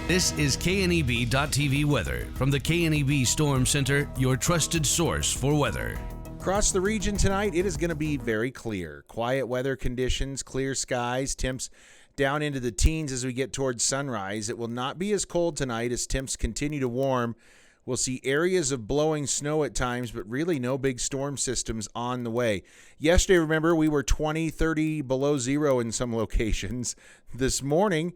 This is KNEB.TV weather from the KNEB Storm Center, your trusted source for weather. Across the region tonight, it is going to be very clear. Quiet weather conditions, clear skies, temps down into the teens as we get towards sunrise. It will not be as cold tonight as temps continue to warm. We'll see areas of blowing snow at times, but really no big storm systems on the way. Yesterday, remember, we were 20, 30 below zero in some locations. This morning,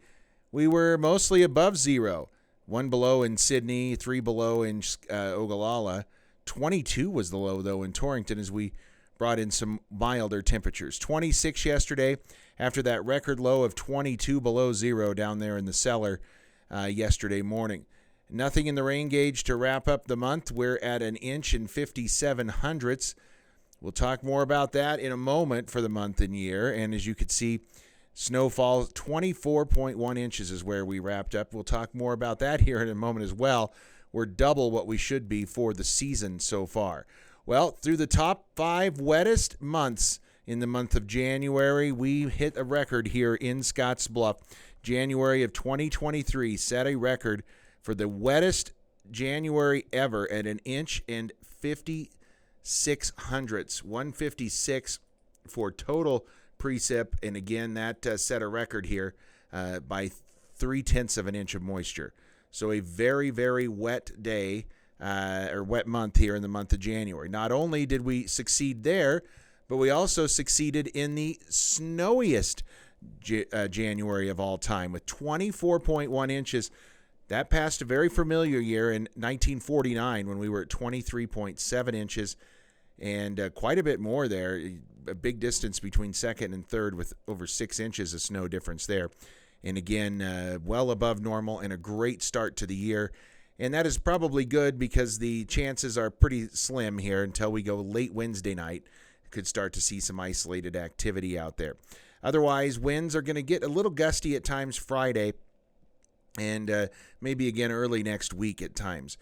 we were mostly above zero. 1 below in Sydney, 3 below in Ogallala. 22 was the low, though, in Torrington as we brought in some milder temperatures. 26 yesterday after that record low of 22 below zero down there in the cellar yesterday morning. Nothing in the rain gauge to wrap up the month. We're at 1 inch and 57 hundredths. We'll talk more about that in a moment for the month and year. And as you can see, snowfall 24.1 inches is where we wrapped up. We'll talk more about that here in a moment as well. We're double what we should be for the season so far. Well, through the top 5 wettest months in the month of January, we hit a record here in Scottsbluff. January of 2023 set a record for the wettest January ever at 1 inch and 56 hundredths. 156 for total precip, and again, that set a record here by 0.3 of an inch of moisture. So a very, very wet day or wet month here in the month of January. Not only did we succeed there, but we also succeeded in the snowiest January of all time with 24.1 inches. That passed a very familiar year in 1949 when we were at 23.7 inches and quite a bit more there. A big distance between second and third with over 6 inches of snow difference there. And again, well above normal and a great start to the year. And that is probably good because the chances are pretty slim here until we go late Wednesday night. Could start to see some isolated activity out there. Otherwise, winds are going to get a little gusty at times Friday and maybe again early next week at times.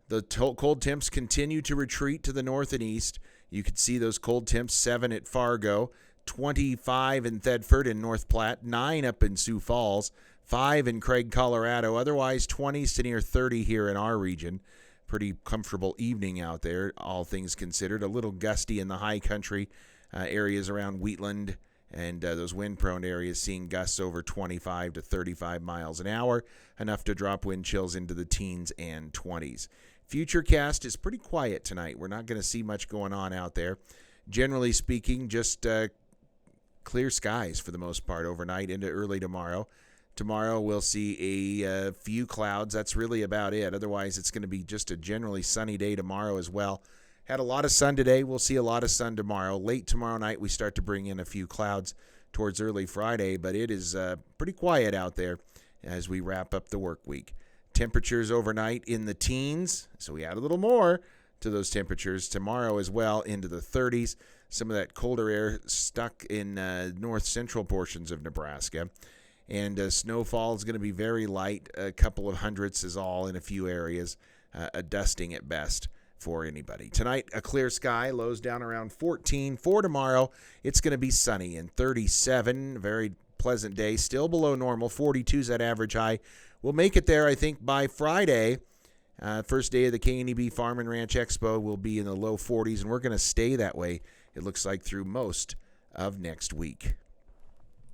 The cold temps continue to retreat to the north and east. You can see those cold temps, 7 at Fargo, 25 in Thedford and North Platte, 9 up in Sioux Falls, 5 in Craig, Colorado. Otherwise, 20s to near 30 here in our region. Pretty comfortable evening out there, all things considered. A little gusty in the high country areas around Wheatland and those wind-prone areas seeing gusts over 25 to 35 miles an hour, enough to drop wind chills into the teens and 20s. Futurecast is pretty quiet tonight. We're not going to see much going on out there. Generally speaking, just clear skies for the most part overnight into early tomorrow. Tomorrow we'll see a few clouds. That's really about it. Otherwise, it's going to be just a generally sunny day tomorrow as well. Had a lot of sun today. We'll see a lot of sun tomorrow. Late tomorrow night, we start to bring in a few clouds towards early Friday, but it is pretty quiet out there as we wrap up the work week. Temperatures overnight in the teens, so we add a little more to those temperatures tomorrow as well into the 30s. Some of that colder air stuck in north central portions of Nebraska. And snowfall is going to be very light. A couple of hundredths is all in a few areas. A dusting at best for anybody. Tonight, a clear sky. Lows down around 14. For tomorrow, it's going to be sunny and 37. Very pleasant day. Still below normal. 42 is that average high. We'll make it there, I think, by Friday. First day of the KNEB Farm and Ranch Expo will be in the low 40s, and we're going to stay that way, it looks like, through most of next week.